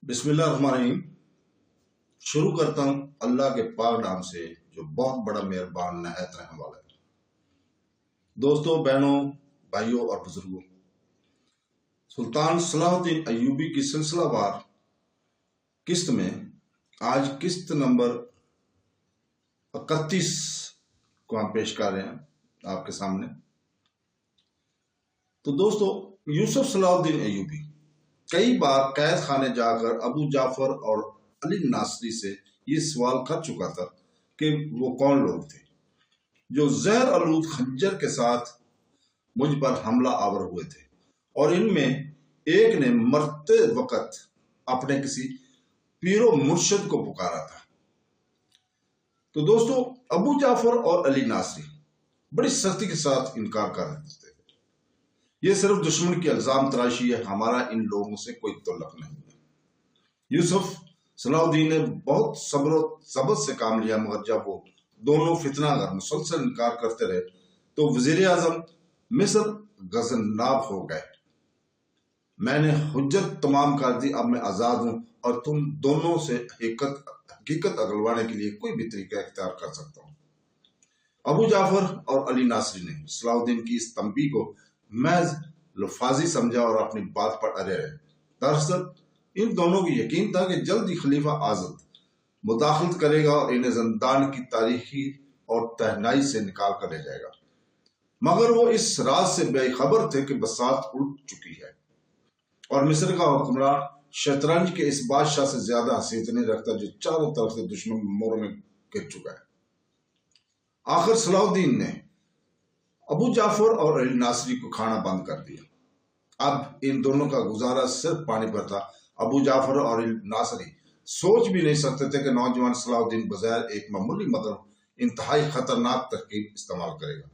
बिस्मिल्लाहिर्रहमानिर्रहीम। शुरू करता हूँ अल्लाह के पाक नाम से जो बहुत बड़ा मेहरबान नहायत रहम वाला है। दोस्तों, बहनों, भाइयों और बुजुर्गों, सुल्तान सलाहुद्दीन अय्यूबी की सिलसिलावार किस्त में आज किस्त नंबर 31 को हम पेश कर रहे हैं आपके सामने। तो दोस्तों, यूसुफ सलाहुद्दीन अय्यूबी कई बार कैद खाने जाकर अबू जाफर और अली नासरी से ये सवाल कर चुका था कि वो कौन लोग थे जो जहर आलूद खंजर के साथ मुझ पर हमला आवर हुए थे, और इनमें एक ने मरते वक्त अपने किसी पीरो मुर्शद को पुकारा था। तो दोस्तों, अबू जाफर और अली नासरी बड़ी सख्ती के साथ इनकार कर रहे थे। ये सिर्फ दुश्मन की इल्जाम तराशी है, हमारा इन लोगों से कोई तल्लुक नहीं है। यूसुफ सलाहुद्दीन ने बहुत सब्र से काम लिया, मगर जब वो दोनों फितनागर मुसलसल इनकार करते रहे तो वजीर आजम मिस्र गजनाब हो गए। मैंने हुज्जत तमाम कर दी, अब मैं आजाद हूं और तुम दोनों से हकीकत अगलवाने के लिए कोई भी तरीका इख्तियार कर सकता हूं। अबू जाफर और अली नासरी ने सलाहुद्दीन की इस तंबीह को महज लफाजी समझा और अपनी बात पर अड़े रहे। दरअसल इन दोनों को यकीन था कि जल्द ही खलीफा आजद मुदाखलत करेगा और इन्हें जिंदान की तारीखी और तहनाई से निकाल कर ले जाएगा, मगर वो इस राज से बेखबर थे कि बसात उल्ट चुकी है और मिस्र का हुक्मरान शतरंज के इस बादशाह से ज्यादा हैसियत नहीं रखता जो चारों तरफ से दुश्मन मोर में गिर चुका है। आखिर सलाहुद्दीन ने अबू जाफर और अली नासरी को खाना बंद कर दिया। अब इन दोनों का गुजारा सिर्फ पानी पर था। अबू जाफर और अली नासरी सोच भी नहीं सकते थे कि नौजवान सलाहुद्दीन बगैर एक मामूली मगर इंतहाई खतरनाक तरकीब इस्तेमाल करेगा।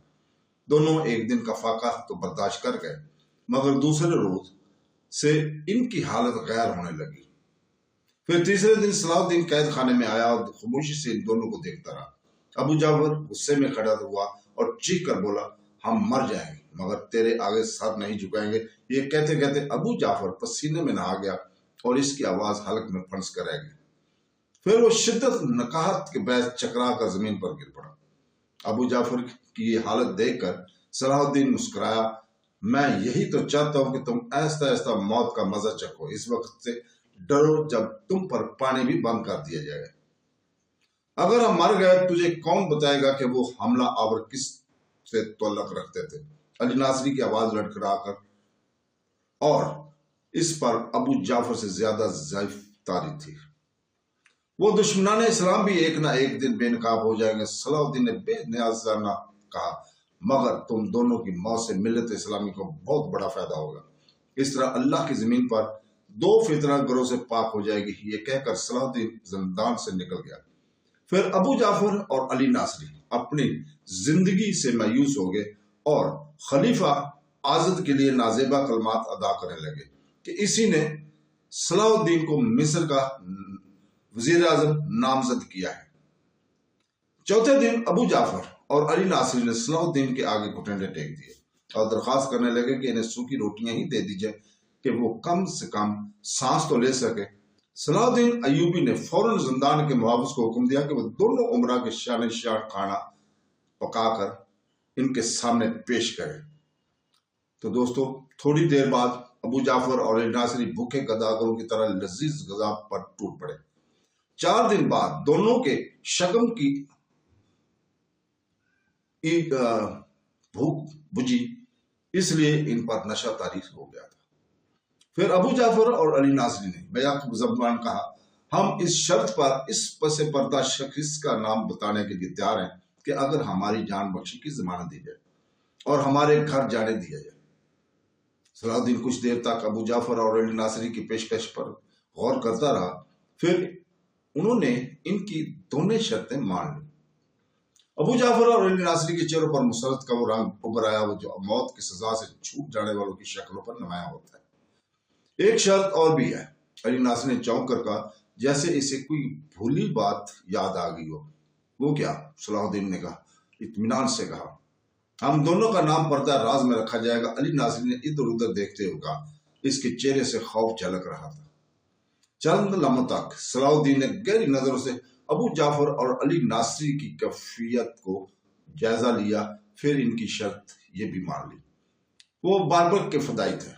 दोनों एक दिन का फाका तो बर्दाश्त कर गए, मगर दूसरे रोज से इनकी हालत गैर होने लगी। फिर तीसरे दिन सलाहुद्दीन कैद खाने में आया और खामोशी से इन दोनों को देखता रहा। अबू जाफर गुस्से में खड़ा हुआ और चीख कर बोला, हम मर जाएंगे मगर तेरे आगे सर नहीं झुकाएंगे। ये कहते कहते अबू जाफर पसीने में नहा गया और इसकी आवाज हलक में फंस कर रह गई। फिर वो शिद्दत नकाहत के बैच चकरा कर जमीन पर गिर पड़ा। अबू जाफर की ये हालत देखकर सलाहुद्दीन मुस्कुराया, मैं यही तो चाहता हूं कि तुम ऐसा ऐसा मौत का मजा चखो। इस वक्त से डरो जब तुम पर पानी भी बंद कर दिया जाएगा। अगर हम मर गए तुझे कौन बताएगा कि वो हमला आवर किस से तल्लुक रखते थे। अली नासरी की आवाज लड़खड़ाकर और इस पर अबू जाफर से ज्यादा ज़ईफ तारी थी। वो दुश्मनाने इस्लाम भी एक ना एक दिन बेनकाब हो जाएंगे। सलाहुद्दीन ने बेनियाज़ाना कहा, मगर तुम दोनों की मौत से मिल्लत इस्लामी को बहुत बड़ा फायदा होगा। इस तरह अल्लाह की जमीन पर दो फितना गरों से पाक हो जाएगी। ये कहकर सलाहुद्दीन जिंदान से निकल गया। फिर अबू जाफर और अली नासरी अपनी जिंदगी से मायूस हो गए और खलीफा आजद के लिए नाजेबा कलमात अदा करने लगे कि इसी ने सलाहुद्दीन को मिस्र का वजीर आजम नामजद किया है। चौथे दिन अबू जाफर और अली नासरी ने सलाहुद्दीन के आगे घुटने टेक दिए और दरख्वास्त करने लगे कि इन्हें सूखी रोटियां ही दे दीजिए कि वो कम से कम सांस तो ले सके। सलाहुद्दीन अय्यूबी ने फौरन जिंदान के मुहाफिज को हुक्म दिया कि वो दोनों उमरा के शान खाना पकाकर इनके सामने पेश करें। तो दोस्तों, थोड़ी देर बाद अबू जाफर और अली नासरी भूखे गदागरों की तरह लजीज गजा पर टूट पड़े। 4 दिन बाद दोनों के शकम की भूख बुझी, इसलिए इन पर नशा तारी हो गया था। फिर अबू जाफर और अली नासरी ने बेयाकूब ज़बान कहा, हम इस शर्त पर इस पसे पर्दा शख्स का नाम बताने के लिए तैयार हैं कि अगर हमारी जान बख्शी की जमानत दी जाए और हमारे घर जाने दिया जाए। सलाहुद्दीन कुछ देर तक अबू जाफर और अली नासरी की पेशकश पर गौर करता रहा। फिर उन्होंने इनकी दोनों शर्तें मान ली। अबू जाफर और अली नासरी के चेहरों पर मुसरत का वो रंग उभर आया जो मौत की सजा से छूट जाने वालों की शक्लों पर नुमाया होता है। एक शर्त और भी है, अली नासरी ने चौंक कर कहा, जैसे इसे कोई भूली बात याद आ गई हो। वो क्या? सलाहुद्दीन ने कहा, इत्मीनान से कहा, हम दोनों का नाम पर्दा राज में रखा जाएगा। अली नासरी ने इधर उधर देखते हुए कहा, इसके चेहरे से खौफ झलक रहा था। चंद लम्हों तक सलाउद्दीन ने गहरी नजरों से अबू जाफर और अली नासरी की कैफियत को जायजा लिया। फिर इनकी शर्त ये भी मान ली। वो बारबक के फदाई थे।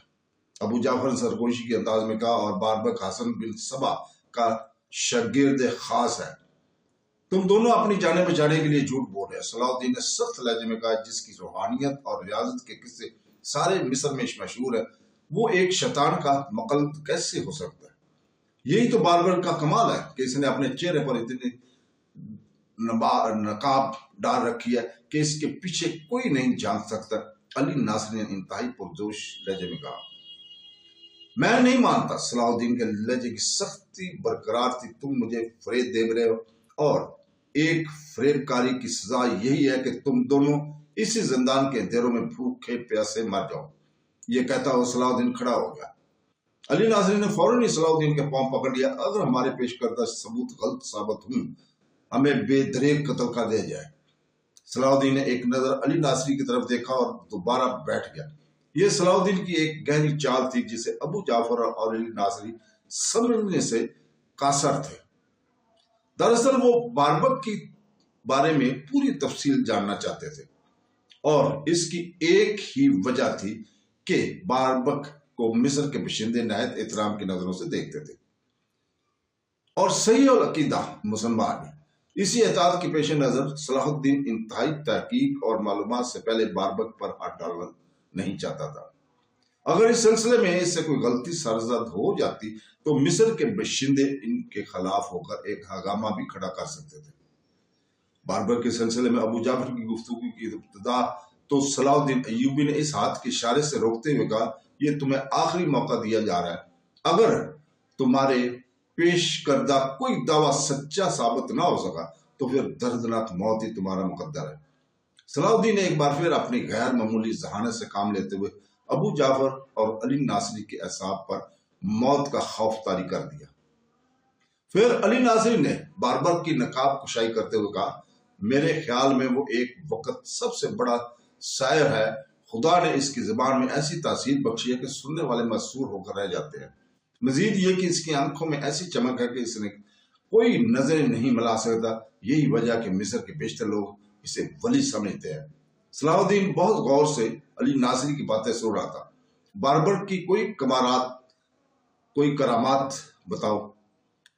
अबू जाफर ने सरगोशी के अंदाज में कहा, और बारबक हसन बिन सबा का शागिर्द खास है। तुम दोनों अपनी जाने बचाने के लिए झूठ बोल रहे हैं। सलाउद्दीन ने सख्त लहजे में कहा, जिसकी रूहानियत और रियाजत के किस्से सारे मिस्र में मशहूर है, वो एक शैतान का मकलद कैसे हो सकता है? यही तो बारबर का कमाल है कि इसने अपने चेहरे पर इतनी नकाब डाल रखी है कि इसके पीछे कोई नहीं जान सकता। अली नासरी ने इंतहाई पुरजोश लहजे में कहा, मैं नहीं मानता। सलाउद्दीन के लहजे की सख्ती बरकरार थी। तुम मुझे फरेब दे रहे हो, और एक फरेबकारी की सजा यही है कि तुम दोनों इसी जिंदान के अंधेरों में भूखे प्यासे मर जाओ। ये कहता हुआ सलाउद्दीन खड़ा हो गया। अली नासरी ने फौरन ही सलाउद्दीन के पांव पकड़ लिया। अगर हमारे पेश करदा सबूत गलत साबित हुए, हमें बेदरेक कत्ल कर दिया जाए। सलाउद्दीन ने एक नजर अली नासरी की तरफ देखा और दोबारा बैठ गया। ये सलाउद्दीन की एक गहरी चाल थी जिसे अबू जाफर और अली नासरी समझने से कासर थे। दरअसल वो बारबक की बारे में पूरी तफसील जानना चाहते थे, और इसकी एक ही वजह थी कि बारबक को मिस्र के बशिंदे नहायत एहतराम की नजरों से देखते थे, और सही और अकीदा मुसलमान है। इसी एहतियात के पेश नजर सलाहुद्दीन इंतहाई तहकीक और मालूमात से पहले बारबक पर हाथ डालना नहीं चाहता था। अगर इस सिलसिले में इससे कोई गलती सरजद हो जाती तो मिस्र के बशिंदे इनके खिलाफ होकर एक हंगामा भी खड़ा कर सकते थे। बारबक के सिलसिले में अबू जाफर की गुफ्तगू की इब्तिदा तो सलाहुद्दीन अय्यूबी ने इस हाथ के इशारे से रोकते हुए कहा, यह तुम्हें आखिरी मौका दिया जा रहा है। अगर तुम्हारे पेश करदा कोई दावा सच्चा साबित ना हो सका तो फिर दर्दनाक मौत ही तुम्हारा मुकद्दर है। सलाहुद्दीन ने एक बार फिर अपनी गैर मामूली जहानत से काम लेते हुए अबू जाफर और अली नासरी के असाब पर मौत का खौफ तारी कर दिया। फिर अली नासरी ने बारबक की नकाब कुशाई करते हुए कहा, मेरे ख्याल में वो एक वक्त सबसे बड़ा शायर है। खुदा ने इसकी जुबान में ऐसी तासीर बख्शी है कि सुनने वाले मसूर होकर रह जाते हैं। मजीद ये कि इसकी आंखों में ऐसी चमक है कि इसने कोई नजरें नहीं मिला सकता। यही वजह कि मिस्र के बेशतर लोग इसे वली समझते हैं। सलाहुद्दीन बहुत गौर से अली नासरी की बातें सुन रहा था। बारबर की कोई करामात बताओ।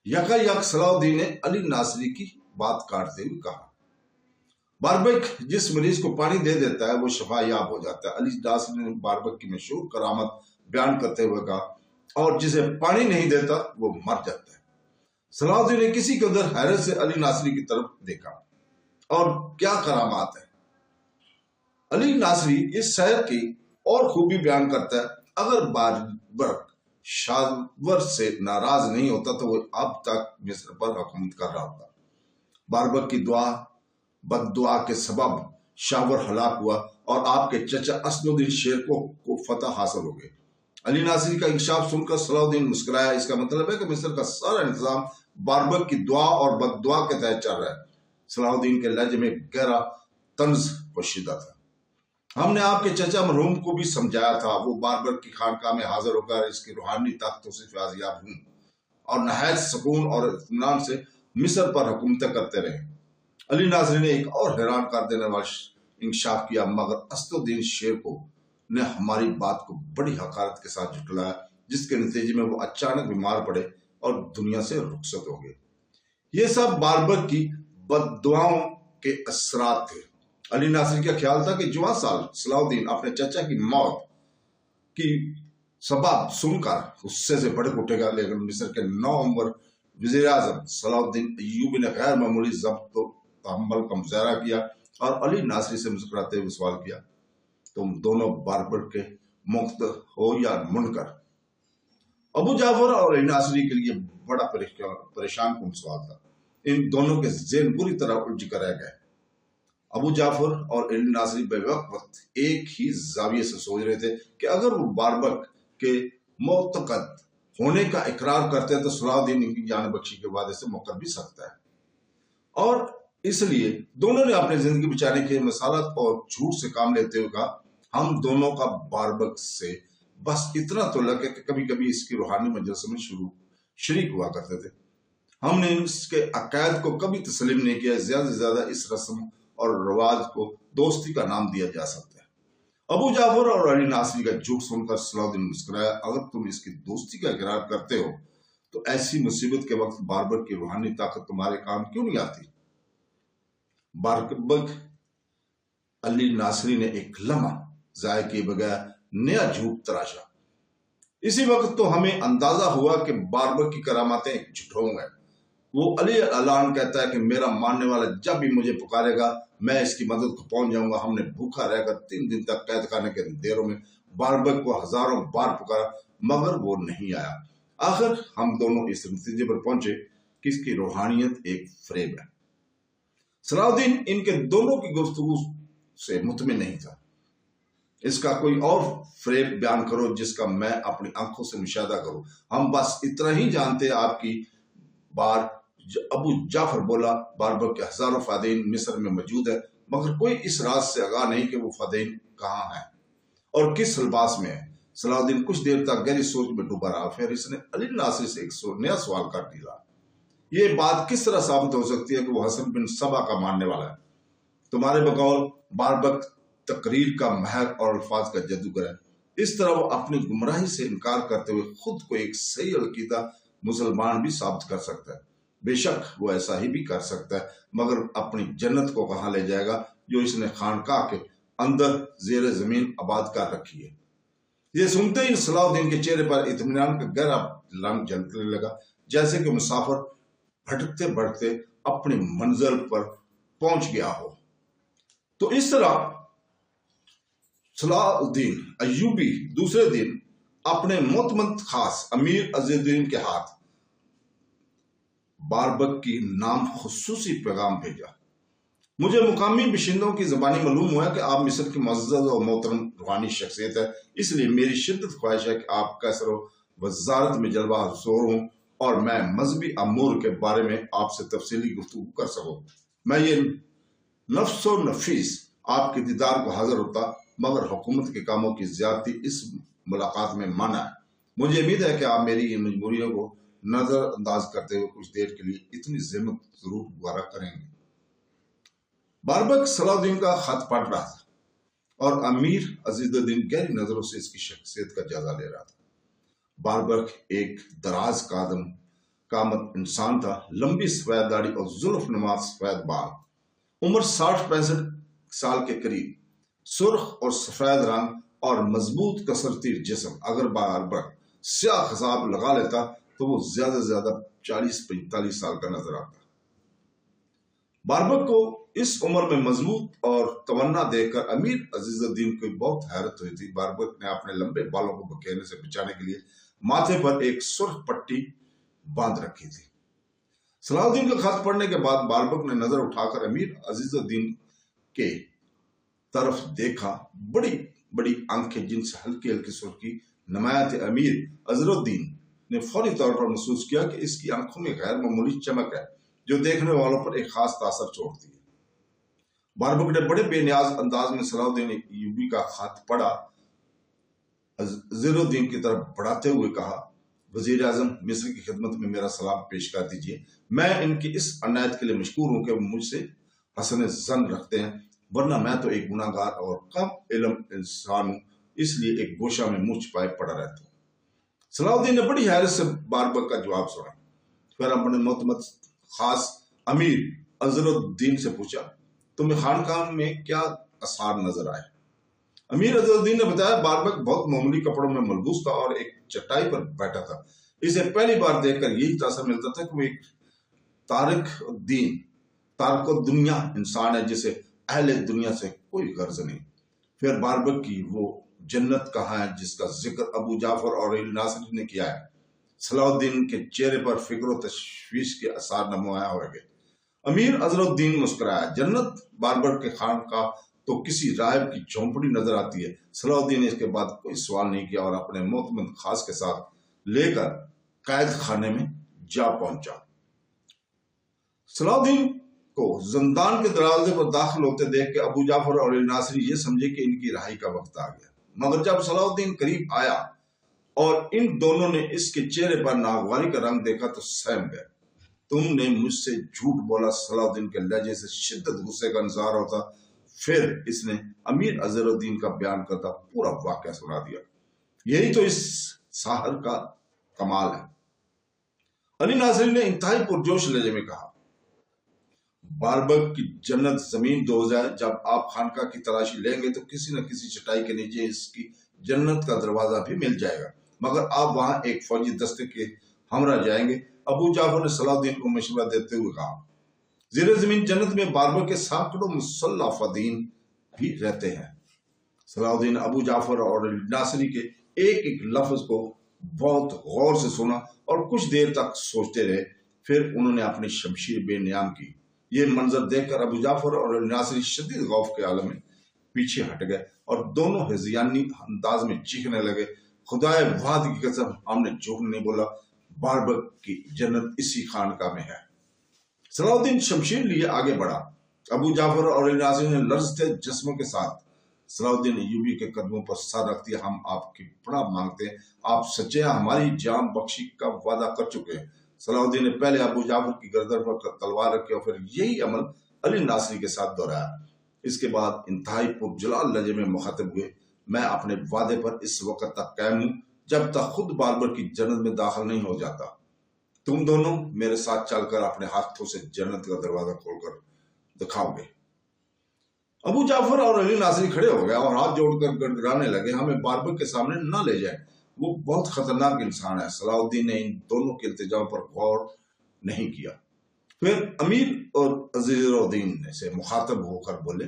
यकायक सलाहुद्दीन ने अली नासरी की बात काटते हुए कहा, बारबक जिस मरीज को पानी दे देता है वो शफायाब हो जाता है। अली नासरी ने बारबक की मशहूर करामत बयान करते हुए कहा, और जिसे पानी नहीं देता वो मर जाता है। सलाहुद्दीन ने किसी के अंदर हैरत से अली नासरी की तरफ देखा, और क्या करामात है। अली नासरी इस शहर की और खूबी बयान करता है। अगर बारबक शावर से नाराज नहीं होता तो वो अब तक मिस्र पर हुकूमत कर रहा होता। बारबक की बददुआ के सबब शावर हलाक हुआ और आपके चचा असदुद्दीन शेरको को फतह हासिल हो गई। अली नासरी का इंकशाफ सुनकर सलाहुद्दीन मुस्कुराया। इसका मतलब है कि मिस्र का सारा इंतजाम बारबक की दुआ और बददुआ के तहत चल रहा है। सलाहुद्दीन के लहजे में गहरा तंज पोशीदा था। हमने आपके चचा मरहूम को भी समझाया था, वो बारबक की खानकाह में हाजिर होकर इसकी रूहानी ताकतों से फयाजियाब हुए और नहायत सुकून और इत्मीनान से मिस्र पर हुकूमत करते रहे। अली नासरी ने एक और हैरान कर देने वाला इंकशाफ किया, मगर असदुद्दीन शेरको ने हमारी बात को बड़ी हकारत के साथ झुटलाया, जिसके नतीजे में वो अचानक बीमार पड़े और दुनिया से रुखसत हो गए। ये सब बारबक की बददुआओं के असरात थे। अली नासरी का ख्याल था कि जुआ साल सलाहुद्दीन अपने चचा की मौत की सबब सुनकर गुस्से से भड़क उठेगा, लेकिन मिस्र के 9 उम्र वजीर आजम सलाहुद्दीन अय्यूबी ने गैर मामूली ज़ब्त व तहम्मुल का मुजाहरा किया और अली नासरी से मुस्कुराते हुए सवाल किया, तुम दोनों बारबर के मुक्त हो या मुनकर? अबू जाफर और अली नासरी के लिए बड़ा परेशान कुन सवाल था। इन दोनों के ज़हन बुरी तरह उलझ कर रह गए। अबू जाफर और अली नासरी बेवक्त एक ही जाविये से सोच रहे थे कि अगर वो बारबक के मोतकद होने का इकरार करते हैं तो सलाहुद्दीन इनकी जान बख्शी के वादे से मुकर भी सकता है, और इसलिए दोनों ने अपनी जिंदगी बचाने के मसालत और झूठ से काम लेते हुए कहा, हम दोनों का बारबक से बस इतना तो लगे कि कभी कभी इसकी रूहानी मजलिस में शरीक हुआ करते थे। हमने इसके अकायद को कभी तस्लीम नहीं किया। ज्यादा से ज्यादा इस रस्म और रिवाज को दोस्ती का नाम दिया जा सकता है। अबू जाफर और अली नासरी का झूठ सुनकर सलाउद्दीन मुस्कुराया। अगर तुम इसकी दोस्ती का इकरार करते हो तो ऐसी मुसीबत के वक्त बारबक की रूहानी ताकत तुम्हारे काम क्यों नहीं आती? बारबक अली नासरी ने एक लम्हा जाया किए बगैर नया झूठ तराशा। इसी वक्त तो हमें अंदाजा हुआ कि बारबक की करामातें एक झूठों है। वो अली अलान कहता है कि मेरा मानने वाला जब भी मुझे पुकारेगा मैं इसकी मदद को पहुंच जाऊंगा। हमने भूखा रहकर 3 दिन तक कैद खाने के अंधेरों में बारबक को हजारों बार पुकारा मगर वो नहीं आया। आखिर हम दोनों इस नतीजे पर पहुंचे कि इसकी रूहानियत एक फ्रेब है। सलाउद्दीन इनके दोनों की गुफ्तगू से मुतमिन नहीं था। इसका कोई और फ्रेब बयान करो जिसका मैं अपनी आंखों से मुशाहिदा करूं। हम बस इतना ही जानते आपकी बार अबू जाफर बोला बारबक के हजारों फादेन मिस्र में मौजूद है मगर कोई इस राज से आगाह नहीं कि वो फादेन कहाँ है और किस लिबास में है। सलाउद्दीन कुछ देर तक गहरी सोच में डूबा रहा। फिर इसने अली नासिर से एक नया सवाल कर दिया। ये बात किस तरह साबित हो सकती है कि वो हसन बिन सबा का मानने वाला है? तुम्हारे बकौल बारबक तकरीर का महर और अल्फाज का जादूगर है। इस तरह वो अपनी गुमराही से इनकार करते हुए खुद को एक सही अलकीदा मुसलमान भी साबित कर सकता है। बेशक वो ऐसा ही भी कर सकता है मगर अपनी जन्नत को कहाँ ले जाएगा जो इसने खानकाह के अंदर जेर जमीन आबाद कर रखी है। ये सुनते ही सलाउद्दीन के चेहरे पर इत्मीनान का गहरा रंग झलकने लगा, जैसे कि मुसाफिर भटकते भटकते अपनी मंजिल पर पहुंच गया हो। तो इस तरह सलाउद्दीन अय्यूबी दूसरे दिन अपने मुतमद खास अमीर अजीजुद्दीन के हाथ बारबक की नाम खुसूसी पैगाम भेजा। मुझे मुकामी बाशिंदों की ज़बानी मालूम हुआ है कि आप मिस्र की मुअज़्ज़ज़ और मोहतरम रूहानी शख्सियत है, इसलिए मेरी शिद्दत ख्वाहिश है कि आप कैसर वजारत में जलवा ज़ोर हूँ और मैं मजहबी अमूर के बारे में आपसे तफसीली गुफ्तगू कर सकूँ। मैं ये नफ्सो नफीस आपके दीदार को हाजिर होता मगर हुकूमत के कामों की ज्यादती इस मुलाकात में माना है। मुझे उम्मीद है कि आप मेरी इन मजबूरियों को नजरअंदाज करते हुए कुछ देर के लिए इतनी ज़हमत जरूर गुजारा करेंगे। बारबक सलाउद्दीन का खत पढ़ रहा था और अमीर अजीजुद्दीन गहरी नजरों से इसकी शख्सियत का जायजा ले रहा था। बारबक एक दराज कादम कामत इंसान था, लंबी सफेद दाढ़ी और जुल्फ नुमा सफेद बाल, उम्र 60-65 साल के करीब, सुर्ख और सफेद रंग और मजबूत कसरती जिस्म। अगर बारबक स्याह खसाब लगा लेता तो वो ज्यादा से ज्यादा 40-45 साल का नजर आता। बारबक को इस उम्र में मजबूत और तमन्ना देखकर अमीर अजीजुद्दीन को बहुत हैरत हुई थी। बारबक ने अपने लंबे बालों को बखेरने से बचाने के लिए माथे पर एक सुर्ख पट्टी बांध रखी थी। सलाउद्दीन का खत पढ़ने के बाद बारबक ने नजर उठाकर अमीर अजीजुद्दीन के तरफ देखा। बड़ी बड़ी आंखें जिनसे हल्की हल्की सुर्खी नुमाया थे। अमीर अजरुद्दीन ने फौरी तौर पर महसूस किया कि इसकी आंखों में गैर मामूली चमक है जो देखने वालों पर एक खास तासर छोड़ती है। बारबक ने बड़े बेनियाज अंदाज में सलाउद्दीन अय्यूबी का खत पढ़ा। अजरुद्दीन की तरफ बढ़ाते हुए कहा, वजीर आजम मिस्र की खिदमत में मेरा सलाम पेश कर दीजिए। मैं इनकी इस अनायत के लिए मशकूर हूं कि वो मुझसे हसन जन रखते हैं, वरना मैं तो एक गुनाहगार और कम इल्म इंसान हूं, इसलिए एक गोशा में मुंह छिपाए पड़ा रहता हूं। सलाउद्दीन ने बड़ी हैरत से बारबक का जवाब सुना। फिर अपने मुतमद खास अमीर अजरुद्दीन से पूछा, तुम्हें खानकाह में क्या असहार नजर आए? अमीर अजरुद्दीन ने बताया, बारबक बहुत मामूली कपड़ों में मलबूस था और एक चटाई पर बैठा था। इसे पहली बार देखकर यही तासर मिलता था कि वो एक तारक दुनिया इंसान है जिसे अहले दुनिया से कोई गर्ज नहीं। फिर बारबक की वो जन्नत कहाँ है जिसका जिक्र अबू जाफर और अली नासरी ने किया है? सलाउद्दीन के चेहरे पर फिक्र तशवीश के आसार नमाया हो गए। अमीर अजरुद्दीन मुस्कुराया। जन्नत बारबक के खानकाह तो किसी राहिब की झोंपड़ी नजर आती है। सलाउद्दीन ने इसके बाद कोई सवाल नहीं किया और अपने मोतमद खास के साथ लेकर कैद खाने में जा पहुंचा। सलाउद्दीन को जिंदान के दरवाजे पर दाखिल होते देख के अबू जाफर और अली नासरी ये समझे कि इनकी रिहाई का वक्त आ गया। मगर जब सलाउद्दीन करीब आया اور ان دونوں نے اس کے چہرے پر ناگواری کا رنگ دیکھا تو سہم گئے۔ تم نے مجھ سے جھوٹ بولا، صلاح الدین کے لہجے سے شدت غصے کا اظہار ہوتا۔ پھر اس نے امیر اظہر الدین کا بیان کرتا پورا واقعہ سنا دیا۔ یہی تو اس ساحر کا کمال ہے۔ علی ناصری نے انتہائی پرجوش لہجے میں کہا، باربک کی جنت زمین دوز ہے۔ جب آپ خانقاہ کی تلاشی لیں گے تو کسی نہ کسی چٹائی کے نیچے اس کی جنت کا دروازہ بھی مل جائے گا، مگر آپ وہاں ایک فوجی دستے کے ہمراہ جائیں گے۔ ابو جعفر نے صلاح الدین کو مشورہ دیتے ہوئے کہا، زیر زمین جنت میں باربک کے سینکڑوں مسلح فدین بھی رہتے ہیں۔ صلاح الدین ابو جعفر اور علی ناصری کے ایک ایک لفظ کو بہت غور سے سنا اور کچھ دیر تک سوچتے رہے۔ پھر انہوں نے اپنی شمشیر بے نیام کی۔ یہ منظر دیکھ کر ابو جعفر اور علی ناصری شدید خوف کے عالم میں پیچھے ہٹ گئے اور دونوں ہذیانی انداز میں چیخنے لگے، خدائے وحد کی قسم، ہم نے جھوٹ نہیں بولا، باربک کی جنت اسی خانقاہ میں ہے۔ صلاح الدین شمشیر لیے آگے بڑھا۔ ابو جعفر اور علی ناصری نے لرزتے جسموں کے ساتھ صلاح الدین ایوبی کے قدموں پر سر رکھ دیا۔ ہم آپ کی پناہ مانگتے ہیں، آپ سچے ہیں، ہماری جان بخشی کا وعدہ کر چکے ہیں۔ صلاح الدین نے پہلے ابو جعفر کی گردن پر تلوار رکھی اور پھر یہی عمل علی ناصری کے ساتھ دہرایا۔ اس کے بعد انتہائی پرجلال لہجے میں مخاطب ہوئے، میں اپنے وعدے پر اس وقت تک قائم ہوں جب تک خود باربر کی جنت میں داخل نہیں ہو جاتا۔ تم دونوں میرے ساتھ چل کر اپنے ہاتھوں سے جنت کا دروازہ کھول کر دکھاؤ گے۔ ابو جعفر اور علی ناصری کھڑے ہو گئے اور ہاتھ جوڑ کر گڑگڑانے لگے، ہمیں باربر کے سامنے نہ لے جائیں، وہ بہت خطرناک انسان ہے۔ صلاح الدین نے ان دونوں کے التجاؤ پر غور نہیں کیا۔ پھر امیر اور اظہر الدین سے مخاطب ہو کر بولے،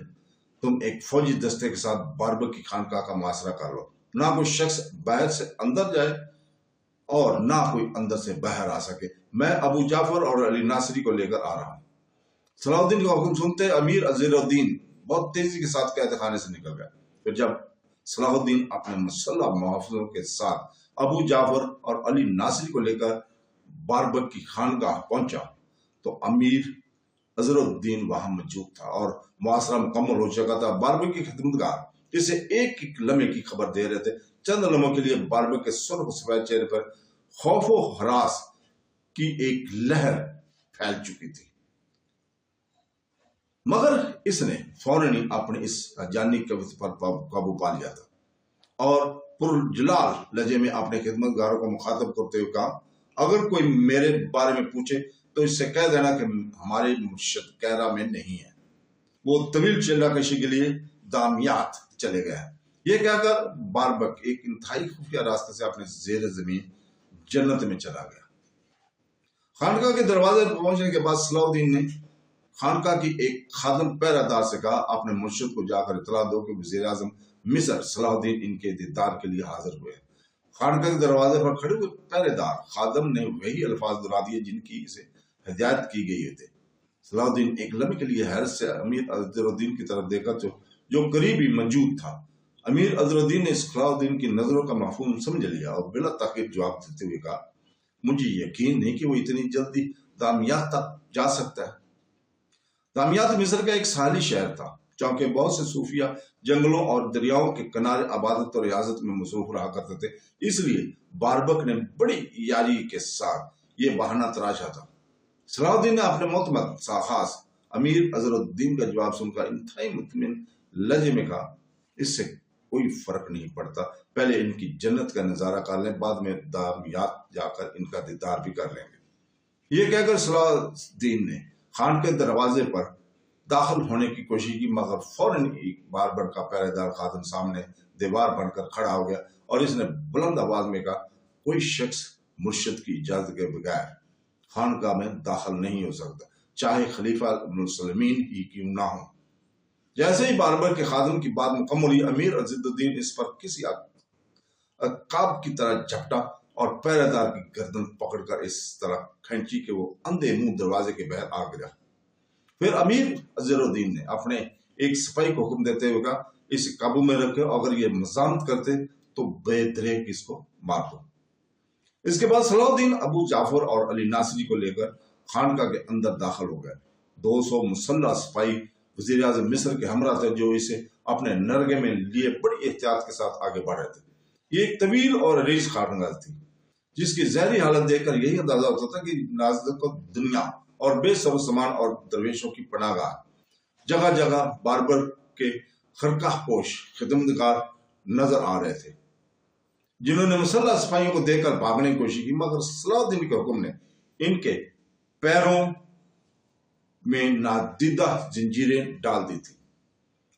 تم ایک فوجی دستے کے ساتھ باربر کی خانقاہ کا محاصرہ کر لو، نہ کوئی شخص باہر سے اندر جائے اور نہ کوئی اندر سے باہر آ سکے، میں ابو جعفر اور علی ناصری کو لے کر آ رہا ہوں۔ صلاح الدین کا حکم سنتے امیر اظہر الدین بہت تیزی کے ساتھ قید خانے سے نکل گئے۔ پھر جب صلاح الدین اپنے مسلح محافظوں کے ساتھ ابو جعفر اور علی ناصری کو لے کر باربک کی خانقاہ پہنچا تو امیر اظہر الدین وہاں موجود تھا اور محاصرہ مکمل ہو چکا تھا۔ باربک کی خدمتگار اسے ایک ایک لمحے کی خبر دے رہے تھے۔ چند لمحوں کے لیے باربک کے سرخ سفید چہرے پر خوف و ہراس کی ایک لہر پھیل چکی تھی، مگر اس نے فوراً اپنے اس جانی قوت پر قابو پا لیا تھا اور پرجلال لہجے میں اپنے خدمتگاروں کو مخاطب کرتے ہوئے کہا، اگر کوئی میرے بارے میں پوچھے تو اس سے کہہ دینا کہ ہمارے مرشد کیرا میں نہیں ہے، وہ طویل چلہ کشی کے لیے دامیات چلے گئے ہیں۔ یہ کہہ کر باربک ایک انتہائی خفیہ راستے سے اپنے زیر زمین جنت میں چلا گیا۔ خانقاہ کے دروازے پر پہنچنے کے بعد صلاح الدین نے خانقاہ کی ایک خادم پہرہ دار سے کہا، اپنے مرشد کو جا کر اطلاع دو کہ وزیر اعظم مصر صلاح الدین ان کے دیدار کے لیے حاضر ہوئے۔ خانقاہ کے دروازے پر کھڑے ہوئے پہرے دار خادم نے وہی الفاظ دہرا دیے جن کی اسے ہدایت کی گئی تھے۔ صلاح الدین ایک لمحے کے لیے حیرت سے امیر اظہر الدین کی طرف دیکھا جو قریب ہی موجود تھا۔ امیر اظہر الدین نے صلاح الدین کی نظروں کا مفہوم سمجھ لیا اور بلا تاخیر جواب دیتے ہوئے کہا، مجھے یقین نہیں کہ وہ اتنی جلدی دامیات تک جا سکتا ہے۔ دامیات مصر کا ایک ساحلی شہر تھا، چونکہ بہت سے صوفیہ جنگلوں اور دریاؤں کے کنارے عبادت اور ریاضت میں مصروف رہا کرتے تھے، اس لیے باربک نے بڑی یاری کے ساتھ یہ بہانہ تراشا تھا۔ صلاح الدین نے اپنے معتمد خاص امیر اظہر الدین کا جواب سن کر انتہائی مطمئن لہجے میں کہا، اس سے کوئی فرق نہیں پڑتا، پہلے ان کی جنت کا نظارہ کر لیں، بعد میں دامیات جا کر ان کا دیدار بھی کر لیں گے۔ یہ کہہ کر صلاح الدین نے خان کے دروازے پر داخل ہونے کی کوشش کی، مگر فوراً باربر کا پہرے دار خادم سامنے دیوار بن کر کھڑا ہو گیا اور اس نے بلند آواز میں کہا، کوئی شخص مرشد کی اجازت کے بغیر خانقاہ میں داخل نہیں ہو سکتا، چاہے خلیفہ ابن السلمین ہی کیوں نہ ہو۔ جیسے ہی باربر کے خادم کی بات مکمل ہوئی، امیر عزت الدین اس پر کسی عقاب کی طرح جھپٹا اور پہرے دار کی گردن پکڑ کر اس طرح کھینچی کہ وہ اندھے منہ دروازے کے باہر آ گیا۔ پھر امیر اظہر الدین نے اپنے ایک سپاہی کو حکم دیتے ہوئے کہا، اسے قابو میں رکھے، اگر یہ مزاحمت کرتے تو بے دریغ اس کو مار دو۔ اس کے بعد صلاح الدین ابو جعفر اور علی ناصری کو لے کر خانقاہ کے اندر داخل ہو گئے۔ 200 مسلح سپاہی وزیر اعظم مصر کے ہمراہ تھے جو اسے اپنے نرگے میں لیے بڑی احتیاط کے ساتھ آگے بڑھ رہے تھے۔ یہ ایک طویل اور عریض خانقاہ تھی جس کی ظاہری حالت دیکھ کر یہی اندازہ ہوتا تھا کہ نازک کو دنیا اور بے سر و سامان اور درویشوں کی پناہ گاہ۔ جگہ جگہ باربر کے خرقہ پوش خدمتگار نظر آ رہے تھے جنہوں نے مسلح سپاہیوں کو دیکھ کر بھاگنے کی کوشش کی، مگر صلاح الدین کے حکم نے ان کے پیروں میں نادیدہ زنجیریں ڈال دی تھی۔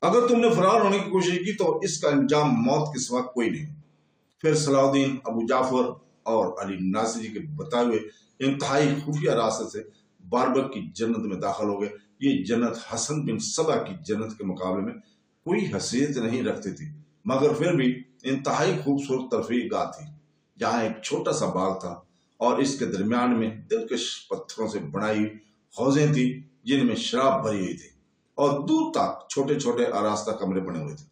اگر تم نے فرار ہونے کی کوشش کی تو اس کا انجام موت کے سوا کوئی نہیں۔ پھر صلاح الدین ابو جعفر اور علی ناصری کے بتائے ہوئے انتہائی خفیہ راستے سے باربر کی جنت میں داخل ہو گئے۔ یہ جنت حسن بن سبا کی جنت کے مقابلے میں کوئی حیثیت نہیں رکھتی تھی، مگر پھر بھی انتہائی خوبصورت تفریح گاہ تھی، جہاں ایک چھوٹا سا باغ تھا اور اس کے درمیان میں دلکش پتھروں سے بنائی حوضیں تھیں جن میں شراب بھری ہوئی تھی، اور دور تک چھوٹے چھوٹے آراستہ کمرے بنے ہوئے تھے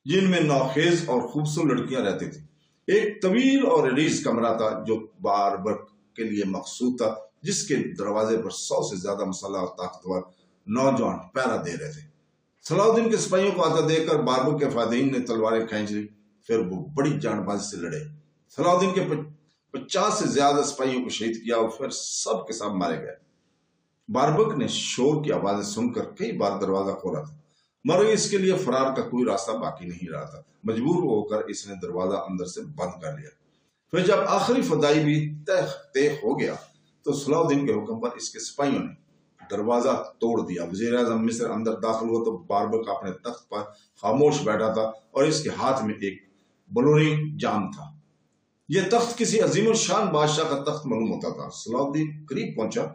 جن میں نوخیز اور خوبصورت لڑکیاں رہتی تھیں۔ ایک طویل اور عریض کمرہ تھا جو باربر کے لیے مخصوص تھا، جس کے دروازے پر 100 سے زیادہ مسلح اور طاقتور نوجوان پہرا دے رہے تھے۔ صلاح الدین کے سپاہیوں کو آتا دیکھ کر باربر کے فاتحین نے تلواریں کھینچ لی، پھر وہ بڑی جان بازی سے لڑے۔ صلاح الدین کے 50 سے زیادہ سپاہیوں کو شہید کیا اور پھر سب کے سب مارے گئے۔ باربک نے شور کی آوازیں سن کر کئی بار دروازہ کھولا تھا، مگر اس کے لیے فرار کا کوئی راستہ باقی نہیں رہا تھا۔ مجبور ہو کر اس نے دروازہ اندر سے بند کر لیا۔ پھر جب آخری فدائی بھی طے ہو گیا تو صلاح الدین کے حکم پر اس کے سپاہیوں نے دروازہ توڑ دیا۔ وزیر اعظم مصر اندر داخل ہوا تو باربک اپنے تخت پر خاموش بیٹھا تھا اور اس کے ہاتھ میں ایک بلورین جام تھا۔ یہ تخت کسی عظیم الشان بادشاہ کا تخت معلوم ہوتا تھا۔ صلاح الدین قریب پہنچا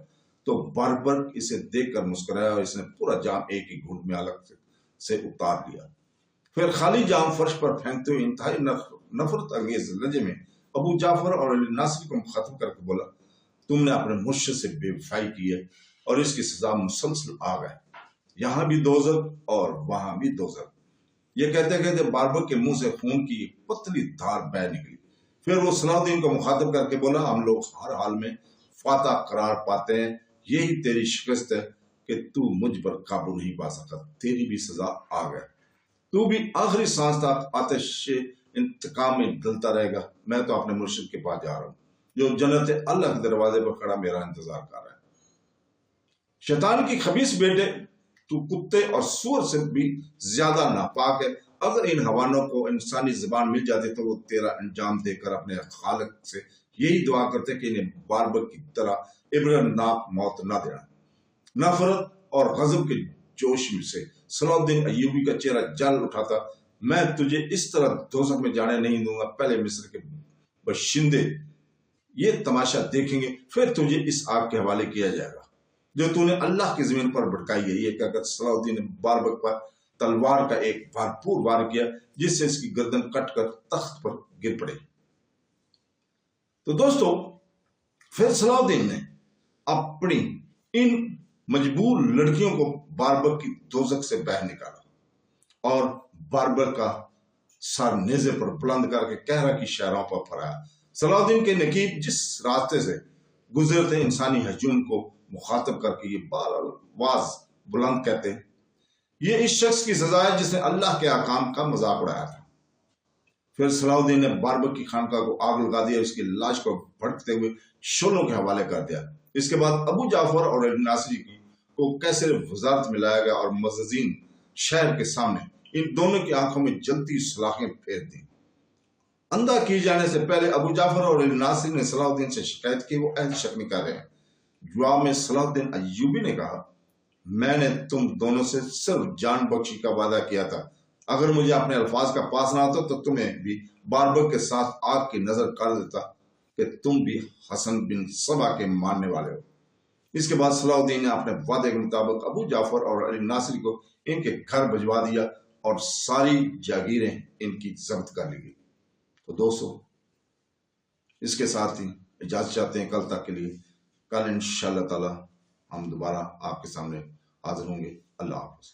تو باربر اسے دیکھ کر مسکرایا اور اس نے پورا جام ایک ہی گھونٹ میں الگ سے اتار لیا۔ پھر خالی جام فرش پر پھینکتے ہوئے انتہائی نفرت انگیز لہجے میں ابو جعفر اور علی ناصری کو مخاطب کر کے بولا، تم نے اپنے مرشد سے بے وفائی کی ہے اور اس کی سزا مسلسل آگ ہے، یہاں بھی دوزخ اور وہاں بھی دوزخ۔ یہ کہتے کہتے باربر کے منہ سے خون کی ایک پتلی دھار بہہ نکلی۔ پھر وہ صلاح الدین کو مخاطب کر کے بولا، ہم لوگ ہر حال میں فاتح قرار پاتے ہیں، یہی تیری شکست ہے کہ تو مجھ پر قابو نہیں پا سکا، تیری بھی سزا آگ ہے، تو بھی آخری سانس تک آتش انتقام میں جلتا رہے گا۔ میں تو اپنے مرشد کے پاس جا رہا ہوں جو جنت اللہ کے دروازے پر کھڑا میرا انتظار کر رہا ہے۔ شیطان کی خبیث بیٹے، تو کتے اور سور سے بھی زیادہ ناپاک ہے۔ اگر ان حیوانوں کو انسانی زبان مل جاتی تو وہ تیرا انجام دے کر اپنے خالق سے یہی دعا کرتے کہ انہیں باربر کی طرح عبرتناک موت نہ دینا۔ نفرت اور غضب کے جوش میں سے صلاح الدین ایوبی کا چہرہ جل اٹھا تھا۔ میں تجھے اس طرح دوزخ میں جانے نہیں دوں گا، پہلے مصر کے باشندے یہ تماشا دیکھیں گے، پھر تجھے اس آگ کے حوالے کیا جائے گا جو تو نے اللہ کی زمین پر بھڑکائی ہے۔ یہ کہہ کر صلاح الدین نے باربک پر تلوار کا ایک بھرپور وار کیا جس سے اس کی گردن کٹ کر تخت پر گر پڑے۔ تو دوستو، پھر صلاح الدین نے اپنی ان مجبور لڑکیوں کو باربر کی دوزخ سے باہر نکالا اور باربر کا سر نیزے پر بلند کر کے کہرہ کی شہروں پر پھرایا۔ صلاح الدین کے نقیب جس راستے سے گزرتے انسانی ہجوم کو مخاطب کر کے یہ بار آواز بلند کہتے ہیں، یہ اس شخص کی سزا ہے جس نے اللہ کے احکام کا مذاق اڑایا تھا۔ پھر صلاح الدین نے باربر کی خانقاہ کو آگ لگا دیا، اس کی لاش کو بھڑکتے ہوئے شعلوں کے حوالے کر دیا۔ اس کے بعد ابو جعفر اور علی ناصری کو کیسر وزارت میں لایا گیا اور مززین شہر کے سامنے ان دونوں کی آنکھوں میں جلتی سلاخیں پھیر دیں۔ اندھا کی جانے سے پہلے ابو جعفر اور علی ناصری نے صلاح الدین سے شکایت کی وہ عہد شکنی کر رہے ہیں۔ جواب میں صلاح الدین ایوبی نے کہا، میں نے تم دونوں سے صرف جان بخشی کا وعدہ کیا تھا، اگر مجھے اپنے الفاظ کا پاس نہ ہوتا تو تمہیں بھی باربر کے ساتھ آگ کی نظر کر دیتا کہ تم بھی حسن بن سبا کے ماننے والے ہو۔ اس کے بعد صلاح الدین نے اپنے وعدے کے مطابق ابو جعفر اور علی ناصری کو ان کے گھر بھجوا دیا اور ساری جاگیریں ان کی ضبط کر لی گئی۔ تو دوستو، اس کے ساتھ ہی اجازت چاہتے ہیں کل تک کے لیے۔ کل انشاءاللہ تعالی ہم دوبارہ آپ کے سامنے حاضر ہوں گے۔ اللہ حافظ۔